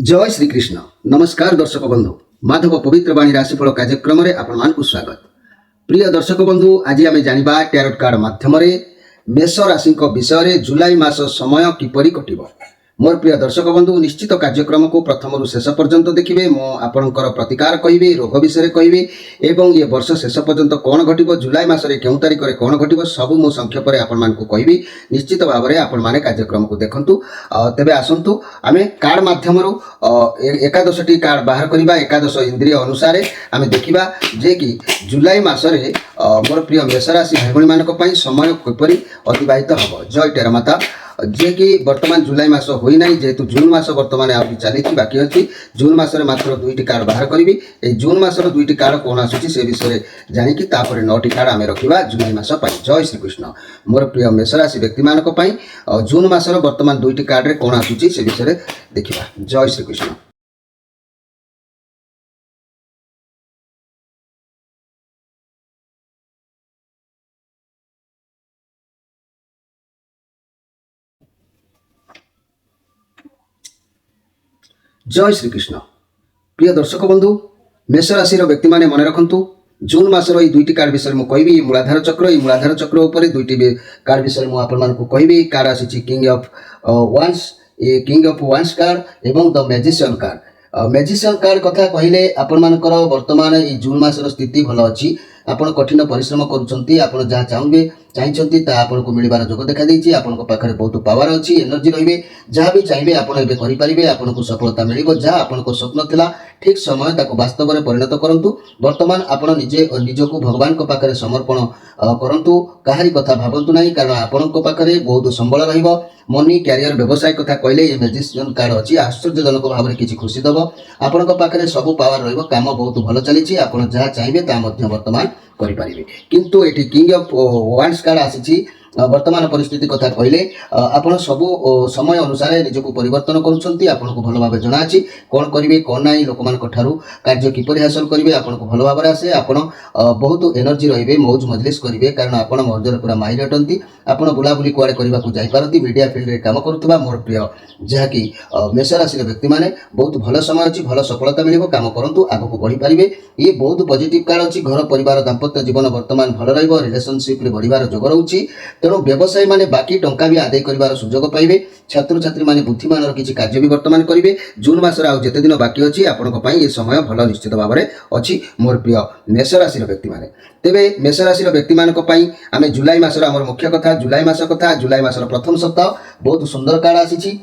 जय श्रीकृष्ण नमस्कार दर्शक बंधु माधव पवित्र वाणी राशिफल कार्यक्रम में आपण स्वागत। प्रिय दर्शक बंधु आज आम जाना टैरोट कार्ड माध्यम मेष राशि विषय जुलाई मास समय किपरि कटिब। मोर प्रिय दर्शक बंधु निश्चित कार्यक्रम को प्रथम शेष पर्यंत देखिए। आपणकर प्रतिकार कहि रोग विषय कहि एवं ये वर्ष शेष पर्यंत कौन घटो जुलाई मसरे केउं तारिख में कौन घटो सब मु संक्षेप में आपण मानकु कहि निश्चित भाव में आपण माने कार्यक्रम को देखंतु। तेबे आसंतु आमे कार्ड माध्यम एकादशटी कार्ड बाहर करबा। एकादश इंद्रिय अनुसार आमे देखिबा जे कि जुलाई मासरे मोर प्रिय मेष राशि भाई भणी मानक पई समय किपरि अतिबाहित हबो। जय टेरा माता जे कि वर्तमान जुलाई मास होई नाही जेहेतु जून मास वर्तमान आउट चली बाकी अच्छी। जून मासरे मात्र दुईटी कार्ड बाहर करी। ए जून मासर दुईटी कार्ड कौन आसूची से विषय जानिकी तापर 9टी कार्ड आमे रखिबा जुलाई मास पई। जय श्रीकृष्ण मोर प्रिय मेष राशि व्यक्ति मानक पई जून मासर वर्तमान दुईटी कार्ड रे कौन आसूची से विषय देखिबा। जय श्रीकृष्ण। जय श्रीकृष्ण प्रिय दर्शक बंधु मेष राशि व्यक्ति माने मन रखंतु जून मासर ये दुईटी कार्ड विषय मुझे कहबी। मूलाधार चक्र ये मूलाधार चक्र उपर दुईटी कार्ड विषय मुझे आपको कहबी। कार्ड आसी किंग ऑफ वांस ये किंग ऑफ वांस कार्ड एवं the magician card. Magician card कथा कहले आपण मानकर वर्तमान ये जून मासर स्थिति भल अच्छी। आपण कठिन परिश्रम करुछंती। आपण जहाँ चाहे चाहिए आपको मिलबार जोग देखा देछि। आपनको पाखरे बहुत पावर अच्छी एनर्जी रहिबे। जहाँ भी चाहिए आप करें आपको सफलता मिल। जहाँ आपको स्वप्न थिला ठीक समय ताको वास्तव में परिणत करंतु। वर्तमान आप निजे निजको भगवान को पाखरे समर्पण करंतु। काहारी कथा भावंतु नहीं कारण आपनको पाखरे बहुत संबल रहिबो। मनी कैरियर व्यवसाय कथा कहले ये मैजिशियन कार्ड अच्छी आश्चर्यजनक भाव में किसी खुशी दब। आपनको पाखरे सब पावर रहिबो। काम बहुत भल चली। आप जहाँ चाहिए ता वर्तमान करें। किंतु एटी किंग ऑफ वांस कार्ड आसी वर्तमान परिस्थिति कथा कहले आपण सबु समय अनुसार निजको परिवर्तन करुछंती। आपनको भल भाव जना अछि कोन करिवे कोन नाही लोकमान ठारू कार्य किपरि हासिल करिवे आपनको भल भाव आसे। आपण बहुत एनर्जी रहिबे मौज मजलिस करिवे कारण आपण मर्जर पूरा माहिर अटंती। आपण बुलाबुली कुआडे करबा को जाई पारती। मीडिया फील्ड रे काम करुथबा मोर प्रिय जहा कि मेष राशि व्यक्ति माने बहुत भल समय अछि भल सफलता मिलिबो। काम करंतु आगको बढ़ी पारिबे। ये बहुत पॉजिटिव कार्ड अछि। घर परिवार दाम्पत्य जीवन वर्तमान भल रहिबो। रिलेशनशिप रे बढ़िबार जोग रहउछि। तेणु व्यवसायी माने बाकी टंका भी आदाय कर सुजोग पाइबे। छात्र छात्री माने बुद्धिमान किसी कार्य भी वर्तमान करेंगे। जून मासर आउ जेते दिन बाकी अच्छी आपण ये समय भल निश्चित भाव में अच्छी मोर प्रिय मेष राशि व्यक्ति माने। तेबे मेष राशि व्यक्ति मानक पई आमे जुलाई मासर आमर मुख्य कथा जुलाई मास कथा। जुलाई मासर प्रथम सप्ताह बहुत सुंदर कार्ड आसी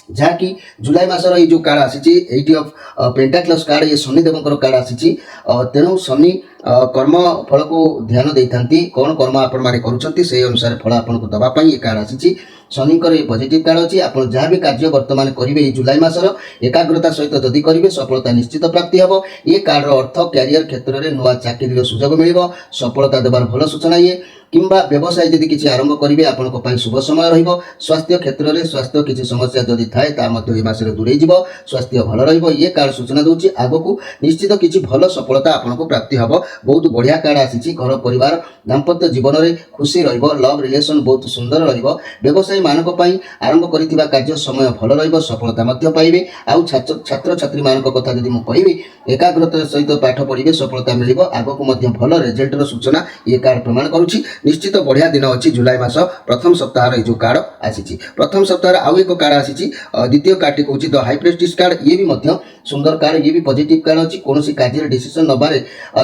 जहाँ कि जुलाई मासर ये जो कार्ड आसी 8 ऑफ पेंटाक्लस कार्ड ये शनि देवंकर कार्ड आसी। तेणु शनि कर्म फल को ध्यान देती कौन कर्म आपण माने करुछंती से अनुसार फल आपन को दबा पाई ये कार्ड आसी। शनिकर ये पॉजिटिव कार्ड अच्छी। आप जहाँ भी कार्य वर्तमान करेंगे जुलाई मासर एकाग्रता सहित जदि करेंगे सफलता निश्चित प्राप्ति हम। ये कार्ड अर्थ कैरियर क्षेत्र में नुआ चाकरी सुजोग मिल सफलता देवार भल सूचना ये किंबा व्यवसाय जदि किसी आरंभ करेंगे आपण शुभ समय रहिबो। स्वास्थ्य क्षेत्र में स्वास्थ्य किसी समस्या जदि थाए ता मध्य मासरे दूरे जीव स्वास्थ्य भल रहिबो। ये कार्ड सूचना दूची आगको निश्चित किसी भल सफलता आपको प्राप्ति हम। बहुत बढ़िया कार्ड आसी। घर परिवार दाम्पत्य जीवन में खुशी रहिबो। लव रिलेशन बहुत सुंदर रहिबो। व्यवसायी मानक पई आरंभ करिथिबा कार्य समय भल रहिबो सफलता मध्य पाइबे। आउ छात्र छात्री मानक कथा जदि मु कहिबी एकाग्रता सहित पाठ पढ़िबे सफलता मिलिबो। आगको मध्य भल रिजल्ट रो सूचना ये कार्ड प्रमाण करूछि। निश्चित बढ़िया दिन अच्छी जुलाई मास प्रथम सप्ताह जो कार्ड आसी। प्रथम सप्ताह आउ एक कार्ड आसी द्वितीय कार्ड टी कहूँ द हाई प्रेस्टिज कार्ड। ये भी मध्य सुंदर कार्ड ये भी पॉजिटिव कार्ड अच्छी। कौन कार्य डिसीजन नबारे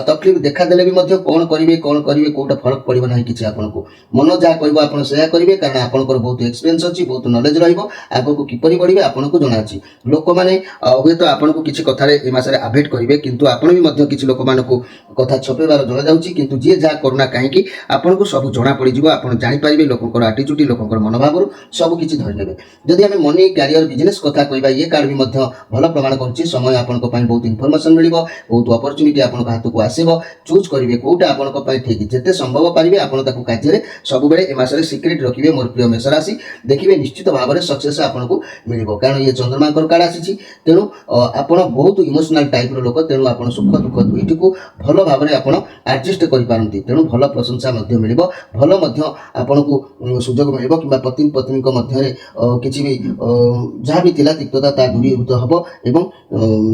तकलीफ देखा देले भी मध्य कौन करेंगे कौटा फरक पड़ो ना कि आपको मन जहाँ कह आप करेंगे कारण आपंकर बहुत एक्सपीरियंस अच्छी बहुत नॉलेज रगको किपरि बढ़े आपको जना अच्छी। लोक मैंने हे तो आपको किसी कथार मसरे आभेट करेंगे किंतु आपण भी किसी लोक मान कथा छपेबार जना जाऊँगी किंतु जी जहाँ करूना कहीं आपको सब जना पड़ आप जापर लोकर आटीट्यूड लोकर मनोभाव सब किसी धरिने। जदि आम मनी कैरियर बिजनेस कथा कहवा ये कार्ड भी भल प्रमाण कर समय आपण बहुत इनफर्मेशन मिल बहुत अपरच्युनिटी आपको हाथ को आसो। चूज करेंगे कौटा आपंप ठीक जिते संभव पारे आप कार्य सब ए मसरे सिक्रेट रखिए मोर प्रिय मेष राशि। ରାଶି ଦେଖିବେ ନିଶ୍ଚିତ ଭାବରେ ସକ୍ସେସ୍ ଆପଣଙ୍କୁ ମିଳିବ କାରଣ ଇଏ ଚନ୍ଦ୍ରମାଙ୍କର କାର୍ଡ ଆସିଛି ତେଣୁ ଆପଣ ବହୁତ ଇମୋସନାଲ ଟାଇପର ଲୋକ ତେଣୁ ଆପଣ ସୁଖ ଦୁଃଖ ଦୁଇଟିକୁ ଭଲ ଭାବରେ ଆପଣ ଆଡଜଷ୍ଟ କରିପାରନ୍ତି ତେଣୁ ଭଲ ପ୍ରଶଂସା ମଧ୍ୟ ମିଳିବ ଭଲ ମଧ୍ୟ ଆପଣଙ୍କୁ ସୁଯୋଗ ମିଳିବ କିମ୍ବା ପତ୍ନୀ ପତ୍ନୀଙ୍କ ମଧ୍ୟରେ କିଛି ବି ଯାହା ବି ଥିଲା ତିକ୍ତତା ତା ଦୂରୀଭୂତ ହେବ ଏବଂ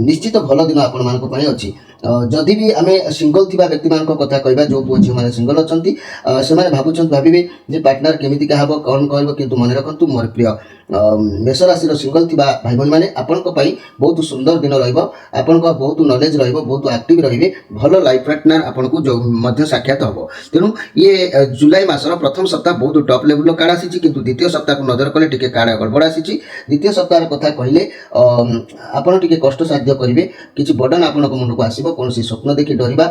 ନିଶ୍ଚିତ ଭଲ ଦିନ ଆପଣମାନଙ୍କ ପାଇଁ ଅଛି ଯଦି ବି ଆମେ ସିଙ୍ଗଲ ଥିବା ବ୍ୟକ୍ତିମାନଙ୍କ କଥା କହିବା ଯେଉଁ ପୁଅ ଝିଅମାନେ ସିଙ୍ଗଲ ଅଛନ୍ତି ସେମାନେ ଭାବିବେ ଯେ ପାର୍ଟନର କେମିତିକା ହେବ କ'ଣ କହିବ କିନ୍ତୁ ମନେ ରଖନ୍ତୁ ମୋର ପ୍ରିୟ ମେଷ ରାଶିର ସିଙ୍ଗଲ ଥିବା ଭାଇ ଭଉଣୀମାନେ ଆପଣଙ୍କ ପାଇଁ ବହୁତ ସୁନ୍ଦର ଦିନ ରହିବ ଆପଣଙ୍କ ବହୁତ ନଲେଜ ରହିବ ବହୁତ ଆକ୍ଟିଭ ରହିବେ ଭଲ ଲାଇଫ ପାର୍ଟନର ଆପଣଙ୍କୁ ମଧ୍ୟ ସାକ୍ଷାତ ହେବ ତେଣୁ ଇଏ ଜୁଲାଇ ମାସର ପ୍ରଥମ ସପ୍ତାହ ବହୁତ ଟପ୍ ଲେଭେଲର କାର୍ଡ ଆସିଛି କିନ୍ତୁ ଦ୍ୱିତୀୟ ସପ୍ତାହକୁ ନଜର କଲେ ଟିକେ କାର୍ଡ ଗଡ଼ବଡ଼ ଆସିଛି ଦ୍ୱିତୀୟ ସପ୍ତାହର କଥା କହିଲେ ଆପଣ ଟିକେ କଷ୍ଟସାଧ୍ୟ କରିବେ କିଛି ବର୍ଡନ ଆପଣଙ୍କ ମୁଣ୍ଡକୁ ଆସିବ କୌଣସି ସ୍ୱପ୍ନ ଦେଖି ଡରିବା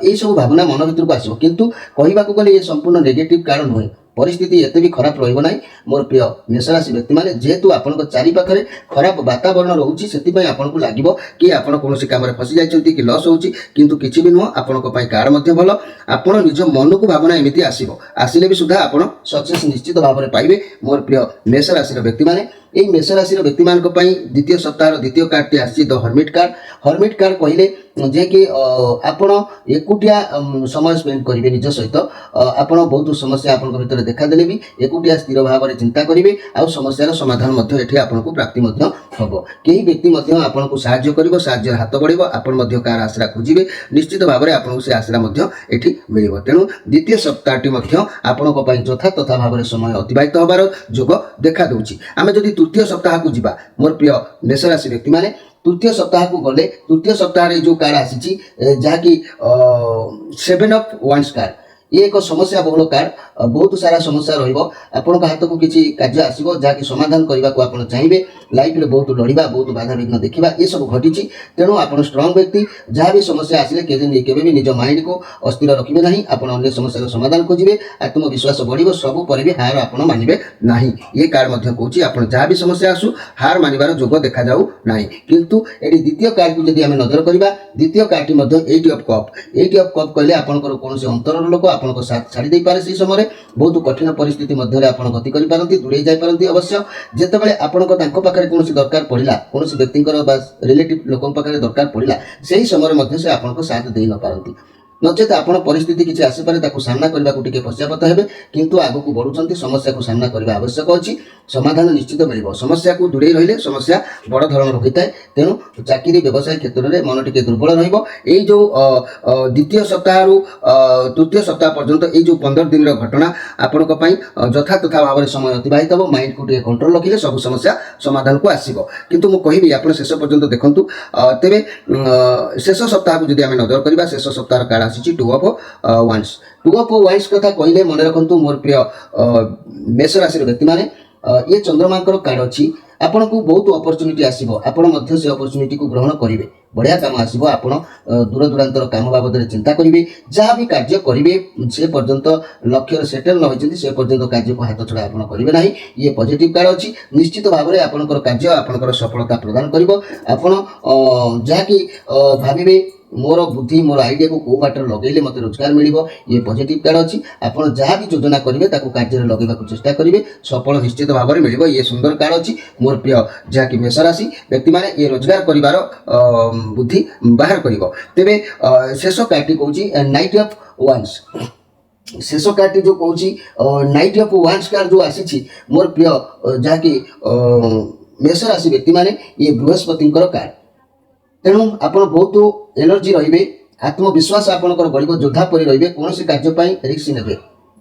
ଏହିସବୁ ଭାବନା ମନ ଭିତରକୁ ଆସିବ କିନ୍ତୁ କହିବାକୁ ଗଲେ ଏ ସମ୍ପୂର୍ଣ୍ଣ ନେଗେଟିଭ କାର୍ଡ ନୁହେଁ ପରିସ୍ଥିତି ଏତେ ବି ଖରାପ ରହିବ ନାହିଁ ମୋର ପ୍ରିୟ ମେଷ ରାଶି ବ୍ୟକ୍ତିମାନେ ଯେହେତୁ ଆପଣଙ୍କ ଚାରିପାଖରେ ଖରାପ ବାତାବରଣ ରହୁଛି ସେଥିପାଇଁ ଆପଣଙ୍କୁ ଲାଗିବ କି ଆପଣ କୌଣସି କାମରେ ଫସି ଯାଇଛନ୍ତି କି ଲସ୍ ହେଉଛି କିନ୍ତୁ କିଛି ବି ନୁହଁ ଆପଣଙ୍କ ପାଇଁ କାର୍ଡ ମଧ୍ୟ ଭଲ ଆପଣ ନିଜ ମନକୁ ଭାବନା ଏମିତି ଆସିଲେ ବି ସୁଦ୍ଧା ଆପଣ ସକ୍ସେସ୍ ନିଶ୍ଚିତ ଭାବରେ ପାଇବେ ମୋର ପ୍ରିୟ ମେଷ ରାଶିର ବ୍ୟକ୍ତିମାନେ এই মেষ রাশির ব্যক্তিମାନଙ୍କ ପାଇଁ দ্বিতীয় ସପ୍ତାହର ଦ୍ୱିତୀୟ କାର୍ଡଟି ଆସିଛି ଦ ହର୍ମିଟ୍ କାର୍ଡ କହିଲେ ଯେ କି ଆପଣ ଏକୁଟିଆ ସମୟ ସ୍ପେଣ୍ଡ କରିବେ ନିଜ ସହିତ ଆପଣ ବହୁତ ସମସ୍ୟା ଆପଣଙ୍କ ଭିତରେ ଦେଖାଦେଲେ ବି ଏକୁଟିଆ ସ୍ଥିର ଭାବରେ ଚିନ୍ତା କରିବେ ଆଉ ସମସ୍ୟାର ସମାଧାନ ମଧ୍ୟ ଏଠି ଆପଣଙ୍କୁ ପ୍ରାପ୍ତି ମଧ୍ୟ ହେବ କେହି ବ୍ୟକ୍ତି ମଧ୍ୟ ଆପଣଙ୍କୁ ସାହାଯ୍ୟ କରିବ ସାହାଯ୍ୟର ହାତ ବଢ଼ିବ ଆପଣ ମଧ୍ୟ କାହାର ଆଶ୍ରା ଖୋଜିବେ ନିଶ୍ଚିତ ଭାବରେ ଆପଣଙ୍କୁ ସେ ଆଶ୍ରା ମଧ୍ୟ ଏଠି ମିଳିବ ତେଣୁ ଦ୍ୱିତୀୟ ସପ୍ତାହଟି ମଧ୍ୟ ଆପଣଙ୍କ ପାଇଁ ଯଥାତଥା ଭାବରେ ସମୟ ଅତିବାହିତ ହେବାର ଯୋଗ ଦେଖାଦେଉଛି ଆମେ ଯଦି ତୃତୀୟ ସପ୍ତାହକୁ ଯିବା ମୋର ପ୍ରିୟ ମେଷ ରାଶି ବ୍ୟକ୍ତିମାନେ ତୃତୀୟ ସପ୍ତାହକୁ ଗଲେ ତୃତୀୟ ସପ୍ତାହରେ ଯେଉଁ କାର୍ଡ ଆସିଛି ଯାହାକି 7 ଅଫ୍ ୱାଣ୍ଡସ୍ କାର୍ଡ ये एक समस्या बहुल कार्ड बहुत सारा समस्या रहिबो आपन हाथ को किसी कार्य आसीबो जाकि समाधान करबा को आपन चाहिबे लाइफ रे बहुत लड़िबा बहुत बाधा विघ्न देखिबा ये सब घटिची तेणु आपन स्ट्रांग व्यक्ति जहाँ भी समस्या आसिले केबे भी निज माइंड को अस्थिर रखिबे नहीं आपन अन्य समस्या समाधान खोजिबे आत्मविश्वास बढ़िबो सब पर भी हार आपन मानिबे नहीं ये कार्ड मध्ये कहूची आपन जहाँ भी समस्या आसु हार मानिबार जोग देखा जाऊ नहीं किंतु एडी द्वितीय कार्ड को जदि आमे नजर करबा द्वितीय कार्डटी मध्ये 8 ऑफ कप कहले आपनकर कोनोसी अंतरर लोक आपनको साथ छाड़ी दे पारे से समय बहुत कठिन परिस्थिति मध्य आपण गति करि पारंती दूरे जाय पारंती अवश्य जेतेबेले आपनको तांको पाखरे कोनोसी दरकार पड़िला कोनोसी व्यक्तिकर बा रिलेटिव लोकन पाखरे दरकार पड़िला सेही समय मध्य से आपनको साथ देई न पारंती नचेत आपण परिस्थिति किसी आसीपारे ताकू सामना करने को टिके पश्चात हेबे किंतु आगू बढ़ुचंती समस्या को सामना करबा आवश्यक अछि समाधान निश्चित मिलिबो समस्या को दूरे रहिले समस्या बड़ धरणर होइताय तेनु चाकरी व्यवसाय क्षेत्र में मन टिके दुर्बल रहिबो एई जो द्वितीय सप्ताह रु तृतीय सप्ताह पर्यंत एई जो 15 दिन रो घटना आपनक पई यथातथा भाव समय अतिबाहित हेबो माइंड को टिके कंट्रोल रखिले सब समस्या समाधान को आसीबो किंतु मु कहिबी आपण शेष पर्यंत देखंतु तेबे शेष सप्ताह को जदि आमे नजर करबा शेष सप्ताह कार्ड आसी 2 ऑफ वाइन्स कथा कहले मन रखंतु मोर प्रिय मेष राशि व्यक्ति माने ये चंद्रमांकर कार्ड अच्छी आपन को बहुत अपॉर्चुनिटी आसीबो आपण मध्य से अपॉर्चुनिटी को ग्रहण करिवे बढ़िया काम आसीबो आपण दूर दूरांतर काम बाबद चिंता करिवे जहाँ भी कार्य करिवे से पर्यंत लक्ष्य सेटल न होइछन्ती से पर्यंत कार्य को हाथ छड़ा आपण करिवे नाही ये पॉजिटिव कार्ड अछि निश्चित भाव में आपनकर कार्य आपनकर सफलता प्रदान करिवो आपण जहाँ कि भाबिवे मोर बुद्धि मोर आइडिया को को बाटर लगेले मते रोजगार मिलिबो ये पॉजिटिव कार्ड अछि आपण जहाँ भी योजना करिवे ताको कार्य रे लगेबा को चेष्टा करिवे सफल निश्चित भाव में मिलिबो ये सुंदर कार्ड अछि मोर प्रिय जहाँ कि मेष राशि व्यक्ति माने ये रोजगार करिवार बुद्धि बाहर करिवो तेबे शेष कार्डटी कहूची नाइट ऑफ वान्स शेष कार्डटी जो कहूची नाइट ऑफ वान्स कार्ड जो आसी मोर प्रिय जहाँ कि मेष राशि व्यक्ति माने ये बृहस्पतिंकर कार्ड तेणु आपण बहुत एनर्जी रहिबे आत्मविश्वास आपनकर बढ़िबो योद्धा परि रहिबे कोनोसी कार्य पई रिस्क नेबे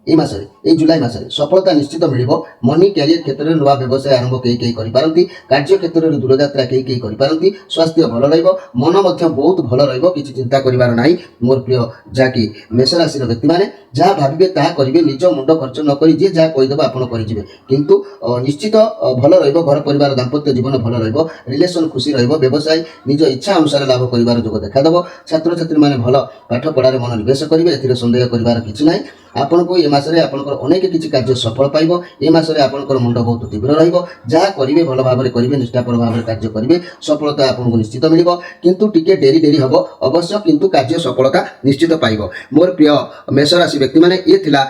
ए मासरे ए जुलाई मासरे सफलता निश्चित मिलिबो मनी कैरियर क्षेत्र में नुआ व्यवसाय आरंभ कई करि पारंती कार्य क्षेत्र में दूरयात्रा कई करि पारंती स्वास्थ्य भल रहिबो मन मध्य बहुत भल रहिबो किछि चिंता करिवार नाही मोर प्रिय जाकी मेष राशि व्यक्ति माने जहाँ भाविबे ताहा करिवे निज मुंड खर्च न करी जे जहाँ कहिदेबो आपण करिजिबे किंतु निश्चित भल रहिबो घर परिवार दाम्पत्य जीवन भल रहिबो रिलेशन खुशी रहिबो व्यवसाय निज इच्छा अनुसार लाभ करिवार जोग देखा देबो छात्र छात्री माने भल पाठ पढ़ारे मन निवेश करिवे एथिरे संदेह करिवार किछि नाही ଆପଣଙ୍କୁ ଏ ମାସରେ ଆପଣଙ୍କର ଅନେକ କିଛି କାର୍ଯ୍ୟ ସଫଳ ପାଇବ। ଏ ମାସରେ ଆପଣଙ୍କର ମୁଣ୍ଡ ବହୁତ ତୀବ୍ର ରହିବ। ଯାହା କରିବେ ଭଲ ଭାବରେ କରିବେ, ନିଷ୍ଠାପର ଭାବରେ କାର୍ଯ୍ୟ କରିବେ, ସଫଳତା ଆପଣଙ୍କୁ ନିଶ୍ଚିତ ମିଳିବ। କିନ୍ତୁ ଟିକେ ଡେରି ହେବ ଅବଶ୍ୟ, କିନ୍ତୁ କାର୍ଯ୍ୟ ସଫଳତା ନିଶ୍ଚିତ ପାଇବ। ମୋର ପ୍ରିୟ ମେଷ ରାଶି ବ୍ୟକ୍ତିମାନେ, ଇଏ ଥିଲା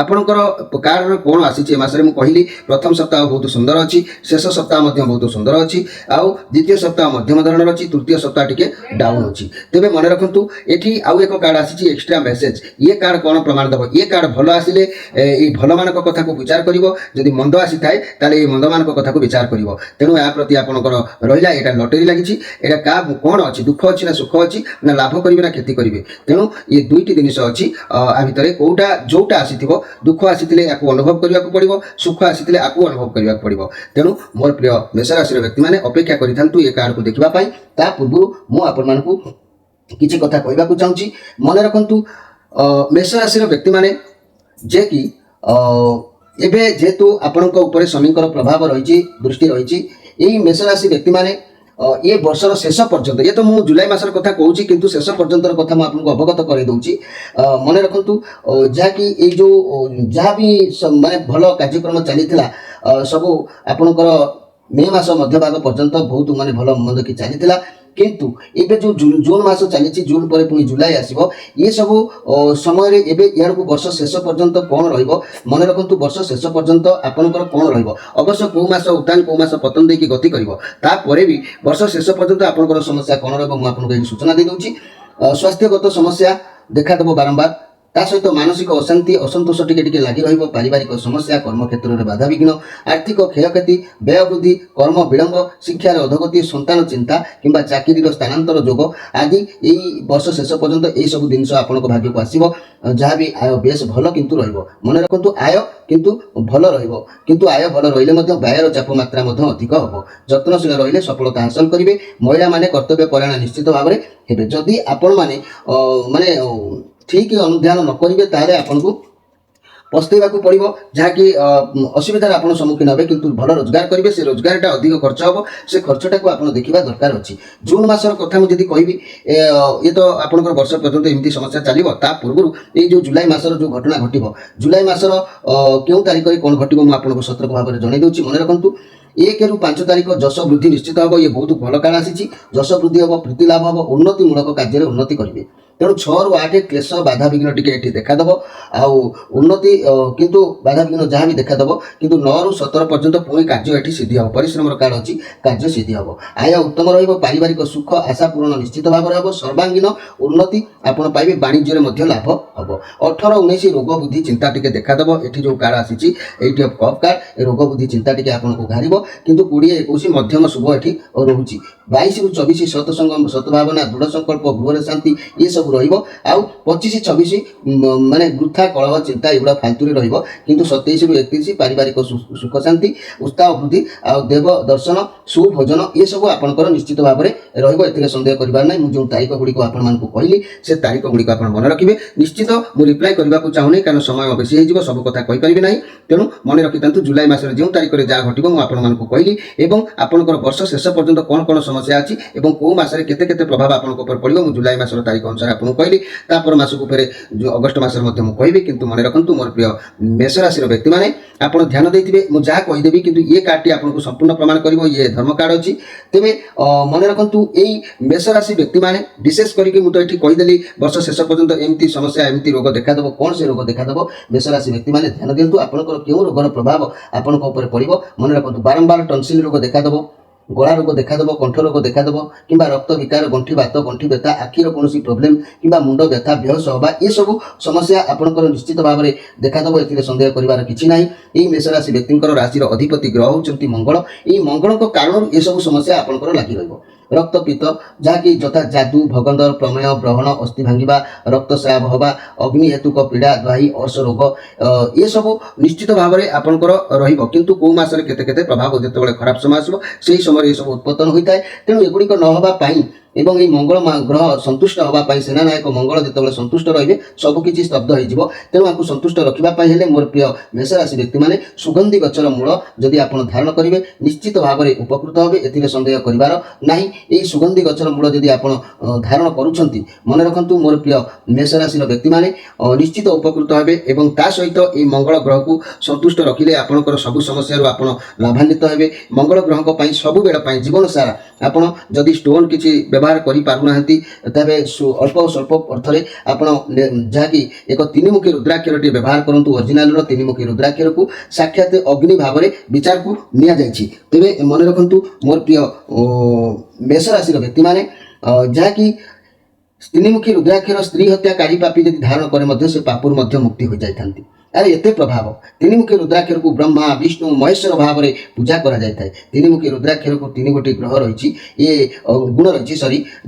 ଆପଣଙ୍କର କାର୍ଡର କ'ଣ ଆସିଛି ଏ ମାସରେ। ମୁଁ କହିଲି ପ୍ରଥମ ସପ୍ତାହ ବହୁତ ସୁନ୍ଦର ଅଛି, ଶେଷ ସପ୍ତାହ ମଧ୍ୟ ବହୁତ ସୁନ୍ଦର ଅଛି, ଆଉ ଦ୍ୱିତୀୟ ସପ୍ତାହ ମଧ୍ୟମ ଧରଣର ଅଛି, ତୃତୀୟ ସପ୍ତାହ ଟିକେ ଡାଉନ୍ ଅଛି। ତେବେ ମନେ ରଖନ୍ତୁ ଏଠି ଆଉ ଏକ କାର୍ଡ ଆସିଛି ଏକ୍ସଟ୍ରା ମେସେଜ। ଇଏ କାର୍ଡ କ'ଣ ପ୍ରମାଣ ଦେବ? ଇଏ କାର୍ଡ ଭଲ ଆସିଲେ ଏଇ ଭଲମାନଙ୍କ କଥାକୁ ବିଚାର କରିବ, ଯଦି ମନ୍ଦ ଆସିଥାଏ ତାହେଲେ ଏଇ ମନ୍ଦମାନଙ୍କ କଥାକୁ ବିଚାର କରିବ। ତେଣୁ ଏହା ପ୍ରତି ଆପଣଙ୍କର ରହିଲା, ଏଇଟା ଲଟେରୀ ଲାଗିଛି। ଏଇଟା କ'ଣ ଅଛି? ଦୁଃଖ ଅଛି ନା ସୁଖ ଅଛି, ନା ଲାଭ କରିବେ ନା କ୍ଷତି କରିବେ? ତେଣୁ ଇଏ ଦୁଇଟି ଜିନିଷ ଅଛି ଆ ଭିତରେ, ଯୋଉଟା ଆସିଥିବ, ଦୁଃଖ ଆସିଥିଲେ ୟାକୁ ଅନୁଭବ କରିବାକୁ ପଡ଼ିବ, ସୁଖ ଆସିଥିଲେ ୟାକୁ ଅନୁଭବ କରିବାକୁ ପଡ଼ିବ। ତେଣୁ ମୋର ପ୍ରିୟ ମେଷ ରାଶିର ବ୍ୟକ୍ତିମାନେ ଅପେକ୍ଷା କରିଥାନ୍ତୁ ଏ କାର୍ଡକୁ ଦେଖିବା ପାଇଁ। ତା ପୂର୍ବରୁ ମୁଁ ଆପଣମାନଙ୍କୁ କିଛି କଥା କହିବାକୁ ଚାହୁଁଛି। ମନେ ରଖନ୍ତୁ ମେଷ ରାଶିର ବ୍ୟକ୍ତିମାନେ ଯେ କି ଏବେ ଯେହେତୁ ଆପଣଙ୍କ ଉପରେ ଶନିଙ୍କର ପ୍ରଭାବ ରହିଛି, ଦୃଷ୍ଟି ରହିଛି, ଏଇ ମେଷ ରାଶି ବ୍ୟକ୍ତିମାନେ ଏ ବର୍ଷର ଶେଷ ପର୍ଯ୍ୟନ୍ତ, ଇଏ ତ ମୁଁ ଜୁଲାଇ ମାସର କଥା କହୁଛି, କିନ୍ତୁ ଶେଷ ପର୍ଯ୍ୟନ୍ତର କଥା ମୁଁ ଆପଣଙ୍କୁ ଅବଗତ କରାଇ ଦେଉଛି। ମନେ ରଖନ୍ତୁ ଯାହାକି ଏଇ ଯେଉଁ ଯାହା ବି ମାନେ ଭଲ କାର୍ଯ୍ୟକ୍ରମ ଚାଲିଥିଲା ସବୁ ଆପଣଙ୍କର ମେ ମାସ ମଧ୍ୟଭାଗ ପର୍ଯ୍ୟନ୍ତ ବହୁତ ମାନେ ଭଲ ମନ୍ଦ କି ଚାଲିଥିଲା। କିନ୍ତୁ ଏବେ ଯେଉଁ ଜୁନ୍ ମାସ ଚାଲିଛି, ଜୁନ୍ ପରେ ପୁଣି ଜୁଲାଇ ଆସିବ, ଏ ସବୁ ସମୟରେ ଏବେ ଏହାକୁ ବର୍ଷ ଶେଷ ପର୍ଯ୍ୟନ୍ତ କ'ଣ ରହିବ? ମନେ ରଖନ୍ତୁ ବର୍ଷ ଶେଷ ପର୍ଯ୍ୟନ୍ତ ଆପଣଙ୍କର କ'ଣ ରହିବ? ଅବଶ୍ୟ କେଉଁ ମାସ ଉତ୍ଥାନ କେଉଁ ମାସ ପତନ ଦେଇକି ଗତି କରିବ, ତାପରେ ବି ବର୍ଷ ଶେଷ ପର୍ଯ୍ୟନ୍ତ ଆପଣଙ୍କର ସମସ୍ୟା କ'ଣ ରହିବ ମୁଁ ଆପଣଙ୍କୁ ଏଠି ସୂଚନା ଦେଇଦେଉଛି। ସ୍ୱାସ୍ଥ୍ୟଗତ ସମସ୍ୟା ଦେଖାଦେବ ବାରମ୍ବାର, ତା ସହିତ ମାନସିକ ଅଶାନ୍ତି ଅସନ୍ତୋଷ ଟିକେ ଲାଗି ରହିବ, ପାରିବାରିକ ସମସ୍ୟା, କର୍ମକ୍ଷେତ୍ରରେ ବାଧାବିଘ୍ନ, ଆର୍ଥିକ କ୍ଷୟକ୍ଷତି, ବ୍ୟୟ ବୃଦ୍ଧି, କର୍ମ ବିଳମ୍ବ, ଶିକ୍ଷାର ଅଧୋଗତି, ସନ୍ତାନ ଚିନ୍ତା କିମ୍ବା ଚାକିରିର ସ୍ଥାନାନ୍ତର ଯୋଗ ଆଦି ଏଇ ବର୍ଷ ଶେଷ ପର୍ଯ୍ୟନ୍ତ ଏହିସବୁ ଜିନିଷ ଆପଣଙ୍କ ଭାଗ୍ୟକୁ ଆସିବ। ଯାହା ବି ଆୟ ବେଶ ଭଲ କିନ୍ତୁ ରହିବ। ମନେ ରଖନ୍ତୁ ଆୟ କିନ୍ତୁ ଭଲ ରହିବ, କିନ୍ତୁ ଆୟ ଭଲ ରହିଲେ ମଧ୍ୟ ବ୍ୟୟର ଚାପ ମାତ୍ରା ମଧ୍ୟ ଅଧିକ ହେବ। ଯତ୍ନଶୀଳ ରହିଲେ ସଫଳତା ହାସଲ କରିବେ। ମହିଳାମାନେ କର୍ତ୍ତବ୍ୟ ପରାୟଣ ନିଶ୍ଚିତ ଭାବରେ ହେବେ। ଯଦି ଆପଣମାନେ ମାନେ ଠିକ୍ ଅନୁଧ୍ୟାନ ନ କରିବେ ତାହେଲେ ଆପଣଙ୍କୁ ପସ୍ତେଇବାକୁ ପଡ଼ିବ, ଯାହାକି ଅସୁବିଧାର ଆପଣ ସମ୍ମୁଖୀନ ହେବେ। କିନ୍ତୁ ଭଲ ରୋଜଗାର କରିବେ, ସେ ରୋଜଗାରଟା ଅଧିକ ଖର୍ଚ୍ଚ ହେବ, ସେ ଖର୍ଚ୍ଚଟାକୁ ଆପଣ ଦେଖିବା ଦରକାର ଅଛି। ଜୁନ୍ ମାସର କଥା ମୁଁ ଯଦି କହିବି, ଇଏ ତ ଆପଣଙ୍କର ବର୍ଷ ପର୍ଯ୍ୟନ୍ତ ଏମିତି ସମସ୍ୟା ଚାଲିବ। ତା ପୂର୍ବରୁ ଏଇ ଯେଉଁ ଜୁଲାଇ ମାସର ଯେଉଁ ଘଟଣା ଘଟିବ, ଜୁଲାଇ ମାସର କେଉଁ ତାରିଖରେ କ'ଣ ଘଟିବ ମୁଁ ଆପଣଙ୍କୁ ସତର୍କ ଭାବରେ ଜଣାଇ ଦେଉଛି। ମନେ ରଖନ୍ତୁ 1 ରୁ 5 ତାରିଖ ଯଶ ବୃଦ୍ଧି ନିଶ୍ଚିତ ହେବ। ଇଏ ବହୁତ ଭଲ କାଳ ଆସିଛି। ଯଶ ବୃଦ୍ଧି ହେବ, ପ୍ରୀତି ଲାଭ ହେବ, ଉନ୍ନତିମୂଳକ କାର୍ଯ୍ୟରେ ଉନ୍ନତି କରିବେ। ତେଣୁ 6 ରୁ 8 କ୍ଲେଶ ବାଧାବିଘ୍ନ ଟିକେ ଏଠି ଦେଖାଦେବ, ଆଉ ଉନ୍ନତି କିନ୍ତୁ ବାଧାବିଘ୍ନ ଯାହା ବି ଦେଖାଦେବ, କିନ୍ତୁ 9 ରୁ 17 ପର୍ଯ୍ୟନ୍ତ ପୁଣି କାର୍ଯ୍ୟ ଏଠି ସିଦ୍ଧି ହେବ। ପରିଶ୍ରମର କାଳ ଅଛି, କାର୍ଯ୍ୟ ସିଦ୍ଧି ହେବ। ଆୟ ଉତ୍ତମ ରହିବ, ପାରିବାରିକ ସୁଖ ଆଶା ପୂରଣ ନିଶ୍ଚିତ ଭାବରେ ହେବ, ସର୍ବାଙ୍ଗୀନ ଉନ୍ନତି ଆପଣ ପାଇବେ, ବାଣିଜ୍ୟରେ ମଧ୍ୟ ଲାଭ ହେବ। 18, 19 ରୋଗ ବୁଦ୍ଧି ଚିନ୍ତା ଟିକେ ଦେଖାଦେବ। ଏଠି ଯେଉଁ କାର୍ଡ ଆସିଛି ଏଇଟି ଅଫ୍ କପ୍ କାର୍ଡ, ଏ ରୋଗ ବୁଦ୍ଧି ଚିନ୍ତା ଟିକେ ଆପଣଙ୍କୁ ଘାରିବ, କିନ୍ତୁ 20, 21 ମଧ୍ୟମ ଶୁଭ ଏଠି ରହୁଛି। 22 ରୁ 24 ସତସଙ୍ଗମ, ସତଭାବନା, ଦୃଢ଼ ସଂକଳ୍ପ, ଗୃହରେ ଶାନ୍ତି ଏସବୁ ରହିବ। ଆଉ 25, 26 ମାନେ ବୃଥା କଳହ ଚିନ୍ତା ଏଗୁଡ଼ା ଫାଲତୁରେ ରହିବ। କିନ୍ତୁ 27 ରୁ 31 ପାରିବାରିକ ସୁଖ ଶାନ୍ତି, ଉତ୍ସାହ ବୃଦ୍ଧି, ଆଉ ଦେବ ଦର୍ଶନ, ସୁଭୋଜନ ଏସବୁ ଆପଣଙ୍କର ନିଶ୍ଚିତ ଭାବରେ ରହିବ। ଏଥିରେ ସନ୍ଦେହ କରିବାର ନାହିଁ। ମୁଁ ଯେଉଁ ତାରିଖ ଗୁଡ଼ିକ ଆପଣମାନଙ୍କୁ କହିଲି ସେ ତାରିଖ ଗୁଡ଼ିକ ଆପଣ ମନେ ରଖିବେ। ନିଶ୍ଚିତ ମୁଁ ରିପ୍ଲାଏ କରିବାକୁ ଚାହୁଁନି, କାରଣ ସମୟ ବେଶୀ ହେଇଯିବ, ସବୁ କଥା କହିପାରିବି ନାହିଁ। ତେଣୁ ମନେ ରଖିଥାନ୍ତୁ ଜୁଲାଇ ମାସରେ ଯେଉଁ ତାରିଖରେ ଯାହା ଘଟିବ ମୁଁ ଆପଣମାନଙ୍କୁ କହିଲି, ଏବଂ ଆପଣଙ୍କର ବର୍ଷ ଶେଷ ପର୍ଯ୍ୟନ୍ତ କ'ଣ କ'ଣ ସମସ୍ୟା ଅଛି ଏବଂ କେଉଁ ମାସରେ କେତେ ପ୍ରଭାବ ଆପଣଙ୍କ ଉପରେ ପଡ଼ିବ ମୁଁ ଜୁଲାଇ ମାସର ତାରିଖ ଅନୁସାରେ ଆପଣଙ୍କୁ କହିଲି। ତାପର ମାସକୁ ଫେରେ ଯେଉଁ ଅଗଷ୍ଟ ମାସରେ ମଧ୍ୟ ମୁଁ କହିବି। କିନ୍ତୁ ମନେ ରଖନ୍ତୁ ମୋର ପ୍ରିୟ ମେଷ ରାଶିର ବ୍ୟକ୍ତିମାନେ, ଆପଣ ଧ୍ୟାନ ଦେଇଥିବେ ମୁଁ ଯାହା କହିଦେବି, କିନ୍ତୁ ଇଏ କାର୍ଡଟି ଆପଣଙ୍କୁ ସମ୍ପୂର୍ଣ୍ଣ ପ୍ରମାଣ କରିବ। ଇଏ ଧର୍ମ କାର୍ଡ ଅଛି। ତେବେ ମନେ ରଖନ୍ତୁ ଏଇ ମେଷ ରାଶି ବ୍ୟକ୍ତିମାନେ ବିଶେଷ କରିକି ମୁଁ ତ ଏଠି କହିଦେଲି ବର୍ଷ ଶେଷ ପର୍ଯ୍ୟନ୍ତ ଏମିତି ସମସ୍ୟା ଏମିତି ରୋଗ ଦେଖାଦେବ। କ'ଣ ସେ ରୋଗ ଦେଖାଦେବ? ମେଷ ରାଶି ବ୍ୟକ୍ତିମାନେ ଧ୍ୟାନ ଦିଅନ୍ତୁ, ଆପଣଙ୍କର କେଉଁ ରୋଗର ପ୍ରଭାବ ଆପଣଙ୍କ ଉପରେ ପଡ଼ିବ। ମନେ ରଖନ୍ତୁ ବାରମ୍ବାର ଟନସିଲ ରୋଗ ଦେଖାଦେବ, ଗଳା ରୋଗ ଦେଖାଦେବ, କଣ୍ଠ ରୋଗ ଦେଖାଦେବ, କିମ୍ବା ରକ୍ତ ବିକାର, ଗଣ୍ଠି ବାତ, ଗଣ୍ଠି ବ୍ୟଥା, ଆଖିର କୌଣସି ପ୍ରୋବ୍ଲେମ୍ କିମ୍ବା ମୁଣ୍ଡ ବ୍ୟଥା, ବେହୋସ ହେବା ଏସବୁ ସମସ୍ୟା ଆପଣଙ୍କର ନିଶ୍ଚିତ ଭାବରେ ଦେଖାଦେବ। ଏଥିରେ ସନ୍ଦେହ କରିବାର କିଛି ନାହିଁ। ଏହି ମେଷ ରାଶି ବ୍ୟକ୍ତିଙ୍କର ରାଶିର ଅଧିପତି ଗ୍ରହ ହେଉଛନ୍ତି ମଙ୍ଗଳ। ଏହି ମଙ୍ଗଳଙ୍କ କାରଣରୁ ଏସବୁ ସମସ୍ୟା ଆପଣଙ୍କର ଲାଗି ରହିବ। ରକ୍ତପିତ, ଯାହାକି ଯଥା ଯାଦୁ, ଭଗନ୍ଦର, ପ୍ରମେୟ, ଗ୍ରହଣ, ଅସ୍ଥି ଭାଙ୍ଗିବା, ରକ୍ତସ୍ରାବ ହେବା, ଅଗ୍ନି ହେତୁକ ପୀଡ଼ା, ଦ୍ୱାହି, ଅର୍ଶ ରୋଗ ଏସବୁ ନିଶ୍ଚିତ ଭାବରେ ଆପଣଙ୍କର ରହିବ। କିନ୍ତୁ କେଉଁ ମାସରେ କେତେ ପ୍ରଭାବ ଯେତେବେଳେ ଖରାପ ସମୟ ଆସିବ ସେହି ସମୟରେ ଏସବୁ ଉତ୍ପନ୍ନ ହୋଇଥାଏ। ତେଣୁ ଏଗୁଡ଼ିକ ନ ହେବା ପାଇଁ এবং এই মঙ্গল গ্রহ সନ୍ତୁଷ୍ଟ ହେବା ପାଇଁ ସେନାନାୟକ ମଙ୍ଗଳ ଯେତେବେଳେ ସନ୍ତୁଷ୍ଟ ରହିବେ ସବୁକିଛି ସ୍ତବ୍ଧ ହୋଇଯିବ। ତେଣୁ ଆକୁ ସନ୍ତୁଷ୍ଟ ରଖିବା ପାଇଁ ହେଲେ ମୋର ପ୍ରିୟ ମେଷ ରାଶି ବ୍ୟକ୍ତିମାନେ ସୁଗନ୍ଧି ଗଛର ମୂଳ ଯଦି ଆପଣ ଧାରଣ କରିବେ ନିଶ୍ଚିତ ଭାବରେ ଉପକୃତ ହେବେ, ଏଥିରେ ସନ୍ଦେହ କରିବାର ନାହିଁ। ଏହି ସୁଗନ୍ଧି ଗଛର ମୂଳ ଯଦି ଆପଣ ଧାରଣ କରୁଛନ୍ତି ମନେ ରଖନ୍ତୁ ମୋର ପ୍ରିୟ ମେଷ ରାଶିର ବ୍ୟକ୍ତିମାନେ ନିଶ୍ଚିତ ଉପକୃତ ହେବେ ଏବଂ ତା ସହିତ ଏହି ମଙ୍ଗଳ ଗ୍ରହକୁ ସନ୍ତୁଷ୍ଟ ରଖିଲେ ଆପଣଙ୍କର ସବୁ ସମସ୍ୟାରୁ ଆପଣ ଲାଭାନ୍ୱିତ ହେବେ। ମଙ୍ଗଳ ଗ୍ରହଙ୍କ ପାଇଁ ସବୁବେଳ ପାଇଁ ଜୀବନ ସାରା ଆପଣ ଯଦି ଷ୍ଟୋନ୍ କିଛି ବ୍ୟବହାର କରିପାରୁନାହାନ୍ତି ତେବେ ଅଳ୍ପ ସ୍ୱଳ୍ପ ଅର୍ଥରେ ଆପଣ ଯାହାକି ଏକ ତିନିମୁଖୀ ରୁଦ୍ରାକ୍ଷରଟି ବ୍ୟବହାର କରନ୍ତୁ। ଅରିଜିନାଲର ତିନିମୁଖୀ ରୁଦ୍ରାକ୍ଷରକୁ ସାକ୍ଷାତ ଅଗ୍ନି ଭାବରେ ବିଚାରକୁ ନିଆଯାଇଛି। ତେବେ ମନେ ରଖନ୍ତୁ ମୋର ପ୍ରିୟ ମେଷ ରାଶିର ବ୍ୟକ୍ତିମାନେ ଯାହାକି ତିନିମୁଖୀ ରୁଦ୍ରାକ୍ଷର ସ୍ତ୍ରୀ ହତ୍ୟାକାରୀ ପାପୀ ଯଦି ଧାରଣ କରେ ମଧ୍ୟ ସେ ପାପରୁ ମଧ୍ୟ ମୁକ୍ତି ହୋଇଯାଇଥାନ୍ତି। ଆରେ ଏତେ ପ୍ରଭାବ। ତିନିମୁଖୀ ରୁଦ୍ରାକ୍ଷରକୁ ବ୍ରହ୍ମା ବିଷ୍ଣୁ ମହେଶ୍ୱର ଭାବରେ ପୂଜା କରାଯାଇଥାଏ। ତିନିମୁଖୀ ରୁଦ୍ରାକ୍ଷରକୁ ତିନି ଗୋଟି ଗ୍ରହ ରହିଛି, ଗୁଣ ରହିଛି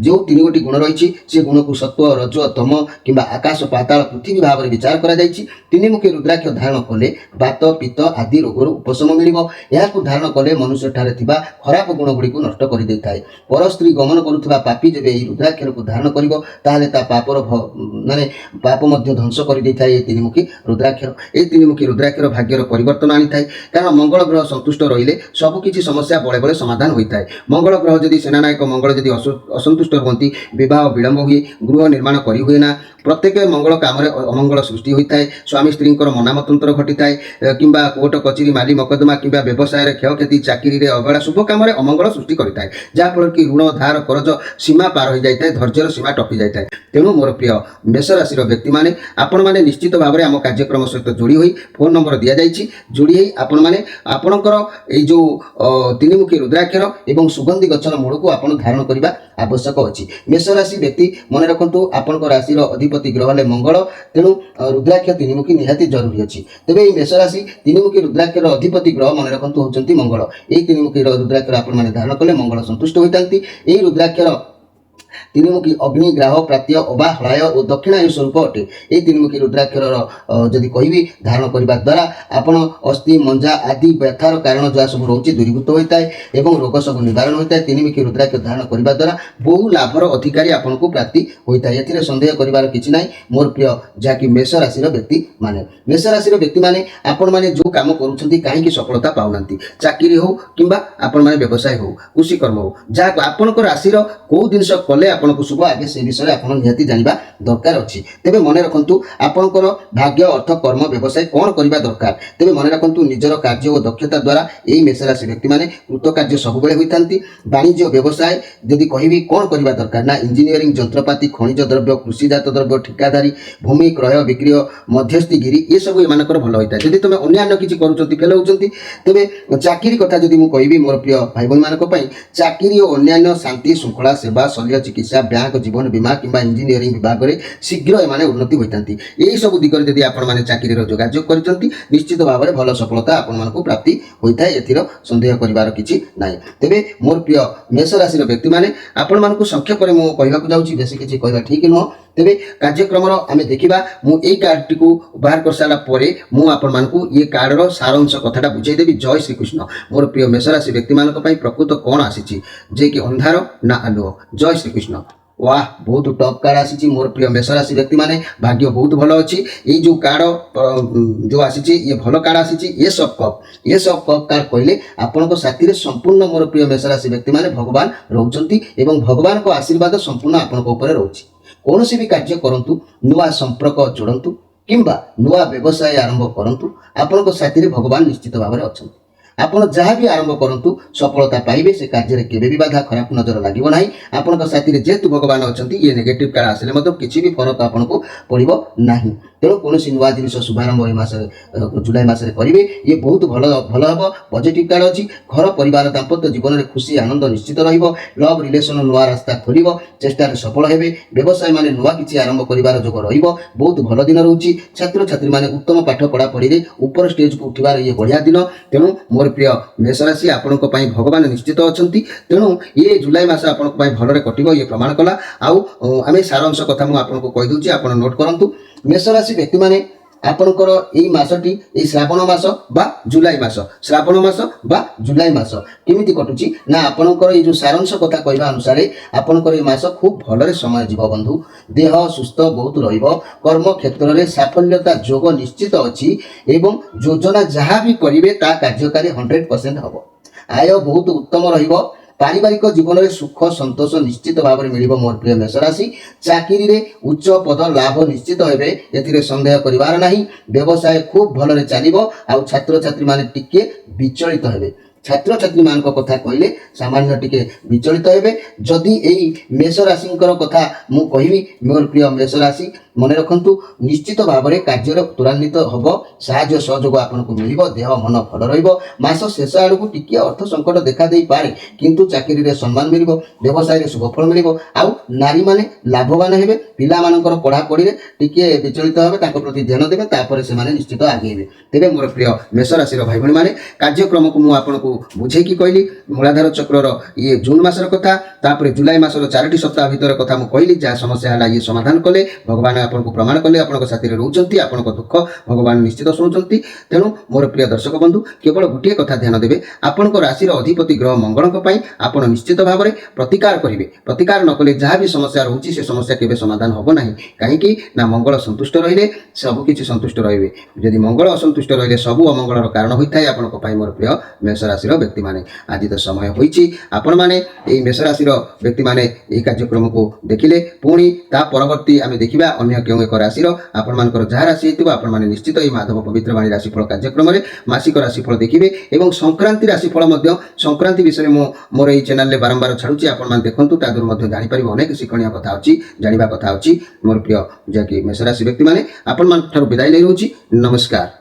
ଯେଉଁ ତିନି ଗୋଟି ଗୁଣ ରହିଛି ସେ ଗୁଣକୁ ସତ୍ୱ ରଜ ତମ କିମ୍ବା ଆକାଶ ପାତାଳ ପୃଥିବୀ ଭାବରେ ବିଚାର କରାଯାଇଛି। ତିନିମୁଖୀ ରୁଦ୍ରାକ୍ଷ ଧାରଣ କଲେ ବାତ ପିତ୍ତ ଆଦି ରୋଗରୁ ଉପଶମ ମିଳିବ। ଏହାକୁ ଧାରଣ କଲେ ମନୁଷ୍ୟଠାରେ ଥିବା ଖରାପ ଗୁଣ ଗୁଡ଼ିକୁ ନଷ୍ଟ କରିଦେଇଥାଏ। ପର ସ୍ତ୍ରୀ ଗମନ କରୁଥିବା ପାପୀ ଯେବେ ଏହି ରୁଦ୍ରାକ୍ଷରକୁ ଧାରଣ କରିବ ତାହେଲେ ତା ପାପର ପାପ ମଧ୍ୟ ଧ୍ୱଂସ କରିଦେଇଥାଏ ଏହି ତିନିମୁଖୀ ରୁଦ୍ରାକ୍ଷର। ଏହି ତିନିମୁଖୀ ରୁଦ୍ରାକ୍ଷର ଭାଗ୍ୟର ପରିବର୍ତ୍ତନ ଆଣିଥାଏ, କାରଣ ମଙ୍ଗଳ ଗ୍ରହ ସନ୍ତୁଷ୍ଟ ରହିଲେ ସବୁକିଛି ସମସ୍ୟା ବଳେ ବଳେ ସମାଧାନ ହୋଇଥାଏ। ମଙ୍ଗଳ ଗ୍ରହ ଯଦି ସେନାନାୟକ ମଙ୍ଗଳ ଯଦି ଅସନ୍ତୁଷ୍ଟ ହୁଅନ୍ତି ବିବାହ ବିଳମ୍ବ ହୁଏ, ଗୃହ ନିର୍ମାଣ କରି ହୁଏ ନା, ପ୍ରତ୍ୟେକ ମଙ୍ଗଳ କାମରେ ଅମଙ୍ଗଳ ସୃଷ୍ଟି ହୋଇଥାଏ। ସ୍ୱାମୀ ସ୍ତ୍ରୀଙ୍କର ମନାମତନ୍ତ୍ର ଘଟିଥାଏ କିମ୍ବା କୋର୍ଟ କଚେରୀ ମାଲି ମକଦ୍ଦମା କିମ୍ବା ବ୍ୟବସାୟରେ କ୍ଷୟକ୍ଷତି, ଚାକିରିରେ ଅବହେଳା, ଶୁଭ କାମରେ ଅମଙ୍ଗଳ ସୃଷ୍ଟି କରିଥାଏ, ଯାହାଫଳରେ କି ଋଣ ଧାର କରଜ ସୀମା ପାର ହୋଇଯାଇଥାଏ, ଧୈର୍ଯ୍ୟର ସୀମା ଟପି ଯାଇଥାଏ। ତେଣୁ ମୋର ପ୍ରିୟ ମେଷ ରାଶିର ବ୍ୟକ୍ତିମାନେ ଆପଣମାନେ ନିଶ୍ଚିତ ଭାବରେ ଆମ କାର୍ଯ୍ୟକ୍ରମ ସହିତ ଯୋଡ଼ି ହୋଇ ଫୋନ୍ ନମ୍ବର ଦିଆଯାଇଛି, ଯୋଡ଼ି ହୋଇ ଆପଣମାନେ ଆପଣଙ୍କର ଏଇ ଯେଉଁ ତିନିମୁଖୀ ରୁଦ୍ରାକ୍ଷର ଏବଂ ସୁଗନ୍ଧି ଗଛର ମୂଳକୁ ଆପଣ ଧାରଣ କରିବା ଆବଶ୍ୟକ ଅଛି। ମେଷ ରାଶି ବ୍ୟକ୍ତି ମନେ ରଖନ୍ତୁ ଆପଣଙ୍କ ରାଶିର ଅଧିପତି ଗ୍ରହ ହେଲେ ମଙ୍ଗଳ, ତେଣୁ ରୁଦ୍ରାକ୍ଷ ତିନିମୁଖୀ ନିହାତି ଜରୁରୀ ଅଛି। ତେବେ ଏହି ମେଷ ରାଶି ତିନିମୁଖୀ ରୁଦ୍ରାକ୍ଷର ଅଧିପତି ଗ୍ରହ ମନେ ରଖନ୍ତୁ ହେଉଛନ୍ତି ମଙ୍ଗଳ। ଏହି ତିନିମୁଖୀ ରୁଦ୍ରାକ୍ଷର ଆପଣମାନେ ଧାରଣ କଲେ ମଙ୍ଗଳ ସନ୍ତୁଷ୍ଟ ହୋଇଥାନ୍ତି। ଏହି ରୁଦ୍ରାକ୍ଷର ତିନିମୁଖୀ ଅଗ୍ନି ଗ୍ରାହ ପ୍ରାତ୍ୟ ଅବା ହଳାୟ ଓ ଦକ୍ଷିଣାୟୁ ସ୍ୱରୂପ ଅଟେ। ଏହି ତିନିମୁଖୀ ରୁଦ୍ରାକ୍ଷରର ଯଦି କହିବି ଧାରଣ କରିବା ଦ୍ୱାରା ଆପଣ ଅସ୍ଥି ମଞ୍ଜା ଆଦି ବ୍ୟଥାର କାରଣ ଯାହା ସବୁ ରହୁଛି ଦୂରୀଭୂତ ହୋଇଥାଏ ଏବଂ ରୋଗ ସବୁ ନିବାରଣ ହୋଇଥାଏ। ତିନିମୁଖୀ ରୁଦ୍ରାକ୍ଷ ଧାରଣ କରିବା ଦ୍ୱାରା ବହୁ ଲାଭର ଅଧିକାରୀ ଆପଣଙ୍କୁ ପ୍ରାପ୍ତି ହୋଇଥାଏ, ଏଥିରେ ସନ୍ଦେହ କରିବାର କିଛି ନାହିଁ ମୋର ପ୍ରିୟ ଯାହାକି ମେଷ ରାଶିର ବ୍ୟକ୍ତିମାନେ। ମେଷ ରାଶିର ବ୍ୟକ୍ତିମାନେ ଆପଣମାନେ ଯେଉଁ କାମ କରୁଛନ୍ତି କାହିଁକି ସଫଳତା ପାଉନାହାନ୍ତି, ଚାକିରି ହେଉ କିମ୍ବା ଆପଣମାନେ ବ୍ୟବସାୟ ହେଉ କୃଷିକର୍ମ ହେଉ, ଯାହା ଆପଣଙ୍କ ରାଶିର କେଉଁ ଜିନିଷ କଲେ ଆପଣଙ୍କୁ ଶୁଭ ଆଗେ ସେ ବିଷୟରେ ଆପଣ ନିହାତି ଜାଣିବା ଦରକାର ଅଛି। ତେବେ ମନେ ରଖନ୍ତୁ ଆପଣଙ୍କର ଭାଗ୍ୟ ଅର୍ଥ କର୍ମ ବ୍ୟବସାୟ କ'ଣ କରିବା ଦରକାର। ତେବେ ମନେ ରଖନ୍ତୁ ନିଜର କାର୍ଯ୍ୟ ଓ ଦକ୍ଷତା ଦ୍ୱାରା ଏହି ମେଷ ରାଶି ବ୍ୟକ୍ତିମାନେ କୃତକାର୍ଯ୍ୟ ସବୁବେଳେ ହୋଇଥାନ୍ତି। ବାଣିଜ୍ୟ ବ୍ୟବସାୟ ଯଦି କହିବି କ'ଣ କରିବା ଦରକାର ନା ଇଞ୍ଜିନିୟରିଂ, ଯନ୍ତ୍ରପାତି, ଖଣିଜ ଦ୍ରବ୍ୟ, କୃଷିଜାତ ଦ୍ରବ୍ୟ, ଠିକାଦାରୀ, ଭୂମି କ୍ରୟ ବିକ୍ରୟ, ମଧ୍ୟସ୍ଥିଗିରି ଏସବୁ ଏମାନଙ୍କର ଭଲ ହୋଇଥାଏ। ଯଦି ତୁମେ ଅନ୍ୟାନ୍ୟ କିଛି କରୁଛନ୍ତି ଫେଲ ହେଉଛନ୍ତି। ତେବେ ଚାକିରି କଥା ଯଦି ମୁଁ କହିବି ମୋର ପ୍ରିୟ ଭାଇ ଭଉଣୀମାନଙ୍କ ପାଇଁ ଚାକିରି ଓ ଅନ୍ୟାନ୍ୟ ଶାନ୍ତି ଶୃଙ୍ଖଳା ସେବା ଶଲ୍ୟ ଚିକିତ୍ସା ବ୍ୟାଙ୍କ ଜୀବନ ବୀମା କିମ୍ବା ଇଞ୍ଜିନିୟରିଂ ବିଭାଗରେ ଶୀଘ୍ର ଏମାନେ ଉନ୍ନତି ହୋଇଥାନ୍ତି। ଏହିସବୁ ଦିଗରେ ଯଦି ଆପଣମାନେ ଚାକିରିର ଯୋଗାଯୋଗ କରିଛନ୍ତି ନିଶ୍ଚିତ ଭାବରେ ଭଲ ସଫଳତା ଆପଣମାନଙ୍କୁ ପ୍ରାପ୍ତି ହୋଇଥାଏ, ଏଥିର ସନ୍ଦେହ କରିବାର କିଛି ନାହିଁ। ତେବେ ମୋର ପ୍ରିୟ ମେଷ ରାଶିର ବ୍ୟକ୍ତିମାନେ ଆପଣମାନଙ୍କୁ ସଂକ୍ଷେପରେ ମୁଁ କହିବାକୁ ଯାଉଛି, ବେଶୀ କିଛି କହିବା ଠିକ୍ ନୁହଁ। ତେବେ କାର୍ଯ୍ୟକ୍ରମର ଆମେ ଦେଖିବା। ମୁଁ ଏଇ କାର୍ଡଟିକୁ ବାହାର କରିସାରିଲା ପରେ ମୁଁ ଆପଣମାନଙ୍କୁ ଏ କାର୍ଡର ସାରାଂଶ କଥାଟା ବୁଝାଇଦେବି। ଜୟ ଶ୍ରୀକୃଷ୍ଣ। ମୋର ପ୍ରିୟ ମେଷ ରାଶି ବ୍ୟକ୍ତିମାନଙ୍କ ପାଇଁ ପ୍ରକୃତ କ'ଣ ଆସିଛି, ଯେ କି ଅନ୍ଧାର ନା ଆଲୁଅ। ଜୟ ଶ୍ରୀକୃଷ୍ଣ। वाह बहुत टॉप कार्ड आसी मोर प्रिय मेष राशि व्यक्ति माने भाग्य बहुत भल अच्छी। ये जो कार्ड जो आसी ये भल कार्ड आसी एस ऑफ कप कार्ड कहले आपण साथी संपूर्ण मोर प्रिय मेष राशि व्यक्ति माने भगवान रोचंती एवं भगवान को आशीर्वाद संपूर्ण आपण रोचे। कौन भी कार्य करंतु नुआ संपर्क जोड़ंतु किंबा नुआ व्यवसाय आरंभ करंतु आपण साथी भगवान निश्चित भाव में अच्छा। आपण जहाँ भी आरंभ करंतु सफलता पाइबे। से कार्य केबे भी बाधा खराब नजर लागिबो नाही। आपण साथी जेहेतु भगवान अच्छा ये नेगेटिव कार्ड आसले मतलब किसी भी फरक आपन को पड़ो नाही। तेणु कौन नुआ जिन शुभारंभ जुलाई मसरे करेंगे ये बहुत भल भल हम। पॉजिटिव कार्ड अच्छी घर परिवार दाम्पत्य जीवन में खुशी आनंद निश्चित रहिबो। लव रिलेशन नुआ रास्ता खोल चेष्टार सफल हेबे। व्यवसाय माने नुआ किसी आरंभ करिवार जोग रहिबो। बहुत भल दिन रहउची। छात्र छात्री माने उत्तम पाठ पढ़ा पढ़ी ऊपर स्टेज को उठिबार ये बढ़िया दिन। तेणु मोर प्रिय मेष राशि आपण भगवान निश्चित अच्छा। तेणु ये जुलाई मास आपण भलरे कटिबो ये प्रमाण कला। आउ आमे सारांश कथा मु आपनको कहि दउची, आपण नोट करंतु। मेष राशि व्यक्ति माने ଆପଣଙ୍କର ଏଇ ମାସଟି ଏଇ ଶ୍ରାବଣ ମାସ ବା ଜୁଲାଇ ମାସ ଶ୍ରାବଣ ମାସ ବା ଜୁଲାଇ ମାସ କେମିତି କଟୁଛି ନା ଆପଣଙ୍କର ଏଇ ଯେଉଁ ସାରାଂଶ କଥା କହିବା ଅନୁସାରେ ଆପଣଙ୍କର ଏଇ ମାସ ଖୁବ୍ ଭଲରେ ସମୟ ଯିବ ବନ୍ଧୁ। ଦେହ ସୁସ୍ଥ ବହୁତ ରହିବ, କର୍ମକ୍ଷେତ୍ରରେ ସାଫଲ୍ୟତା ଯୋଗ ନିଶ୍ଚିତ ଅଛି ଏବଂ ଯୋଜନା ଯାହା ବି କରିବେ ତାହା କାର୍ଯ୍ୟକାରୀ 100% ହେବ। ଆୟ ବହୁତ ଉତ୍ତମ ରହିବ। ପାରିବାରିକ ଜୀବନରେ ସୁଖ ସନ୍ତୋଷ ନିଶ୍ଚିତ ଭାବରେ ମିଳିବ ମୋର ପ୍ରିୟ ମେଷ ରାଶି। ଚାକିରିରେ ଉଚ୍ଚ ପଦ ଲାଭ ନିଶ୍ଚିତ ହେବେ, ଏଥିରେ ସନ୍ଦେହ କରିବାର ନାହିଁ। ବ୍ୟବସାୟ ଖୁବ୍ ଭଲରେ ଚାଲିବ। ଆଉ ଛାତ୍ରଛାତ୍ରୀମାନେ ଟିକେ ବିଚଳିତ ହେବେ। ଛାତ୍ରଛାତ୍ରୀମାନଙ୍କ କଥା କହିଲେ ସାମାନ୍ୟ ଟିକେ ବିଚଳିତ ହେବେ। ଯଦି ଏଇ ମେଷ ରାଶିଙ୍କର କଥା ମୁଁ କହିବି ମୋର ପ୍ରିୟ ମେଷ ରାଶି, ମନେ ରଖନ୍ତୁ ନିଶ୍ଚିତ ଭାବରେ କାର୍ଯ୍ୟରେ ତ୍ୱରାନ୍ୱିତ ହେବ, ସାହାଯ୍ୟ ସହଯୋଗ ଆପଣଙ୍କୁ ମିଳିବ, ଦେହ ମନ ଭଲ ରହିବ। ମାସ ଶେଷ ଆଡ଼କୁ ଟିକିଏ ଅର୍ଥ ସଙ୍କଟ ଦେଖାଦେଇପାରେ, କିନ୍ତୁ ଚାକିରିରେ ସମ୍ମାନ ମିଳିବ, ବ୍ୟବସାୟରେ ଶୁଭଫଳ ମିଳିବ। ଆଉ ନାରୀମାନେ ଲାଭବାନ ହେବେ। ପିଲାମାନଙ୍କର ପଢ଼ାପଢ଼ିରେ ଟିକିଏ ବିଚଳିତ ହେବେ, ତାଙ୍କ ପ୍ରତି ଧ୍ୟାନ ଦେବେ, ତାପରେ ସେମାନେ ନିଶ୍ଚିତ ଆଗେଇବେ। ତେବେ ମୋର ପ୍ରିୟ ମେଷ ରାଶିର ଭାଇ ଭଉଣୀମାନେ, କାର୍ଯ୍ୟକ୍ରମକୁ ମୁଁ ଆପଣଙ୍କୁ ବୁଝେଇକି କହିଲି। ମୂଳାଧାର ଚକ୍ରର ଇଏ ଜୁନ୍ ମାସର କଥା, ତାପରେ ଜୁଲାଇ ମାସର 4ଟି ସପ୍ତାହ ଭିତର କଥା ମୁଁ କହିଲି। ଯାହା ସମସ୍ୟା ହେଲା ଇଏ ସମାଧାନ କଲେ, ଭଗବାନ ଆପଣଙ୍କୁ ପ୍ରମାଣ କଲେ ଆପଣଙ୍କ ସାଥିରେ ରହୁଛନ୍ତି, ଆପଣଙ୍କ ଦୁଃଖ ଭଗବାନ ନିଶ୍ଚିତ ଶୁଣୁଛନ୍ତି। ତେଣୁ ମୋର ପ୍ରିୟ ଦର୍ଶକ ବନ୍ଧୁ, କେବଳ ଗୋଟିଏ କଥା ଧ୍ୟାନ ଦେବେ, ଆପଣଙ୍କ ରାଶିର ଅଧିପତି ଗ୍ରହ ମଙ୍ଗଳଙ୍କ ପାଇଁ ଆପଣ ନିଶ୍ଚିତ ଭାବରେ ପ୍ରତିକାର କରିବେ। ପ୍ରତିକାର ନ କଲେ ଯାହା ବି ସମସ୍ୟା ରହୁଛି ସେ ସମସ୍ୟା କେବେ ସମାଧାନ ହେବ ନାହିଁ। କାହିଁକି ନା ମଙ୍ଗଳ ସନ୍ତୁଷ୍ଟ ରହିଲେ ସବୁକିଛି ସନ୍ତୁଷ୍ଟ ରହିବେ। ଯଦି ମଙ୍ଗଳ ଅସନ୍ତୁଷ୍ଟ ରହିଲେ ସବୁ ଅମଙ୍ଗଳର କାରଣ ହୋଇଥାଏ ଆପଣଙ୍କ ପାଇଁ ମୋର ପ୍ରିୟ ମେଷ ରାଶିର ବ୍ୟକ୍ତିମାନେ। ଆଜି ତ ସମୟ ହୋଇଛି, ଆପଣମାନେ ଏଇ ମେଷ ରାଶିର ବ୍ୟକ୍ତିମାନେ ଏହି କାର୍ଯ୍ୟକ୍ରମକୁ ଦେଖିଲେ। ପୁଣି ତା ପରବର୍ତ୍ତୀ ଆମେ ଦେଖିବା ଅନ୍ୟ କେଉଁ ଏକ ରାଶିର। ଆପଣମାନଙ୍କର ଯାହା ରାଶି ହେଇଥିବ ଆପଣମାନେ ନିଶ୍ଚିତ ଏହି ମାଧବ ପବିତ୍ରବାଣୀ ରାଶିଫଳ କାର୍ଯ୍ୟକ୍ରମରେ ମାସିକ ରାଶିଫଳ ଦେଖିବେ ଏବଂ ସଂକ୍ରାନ୍ତି ରାଶିଫଳ ମଧ୍ୟ। ସଂକ୍ରାନ୍ତି ବିଷୟରେ ମୁଁ ମୋର ଏହି ଚ୍ୟାନେଲରେ ବାରମ୍ବାର ଛାଡ଼ୁଛି, ଆପଣମାନେ ଦେଖନ୍ତୁ, ତା ଦେହରୁ ମଧ୍ୟ ଜାଣିପାରିବେ। ଅନେକ ଶିକ୍ଷଣୀୟ କଥା ଅଛି, ଜାଣିବା କଥା ଅଛି। ମୋର ପ୍ରିୟ ଯାହାକି ମେଷ ରାଶି ବ୍ୟକ୍ତିମାନେ, ଆପଣମାନଙ୍କ ଠାରୁ ବିଦାୟ ନେଇ ରହୁଛି। ନମସ୍କାର।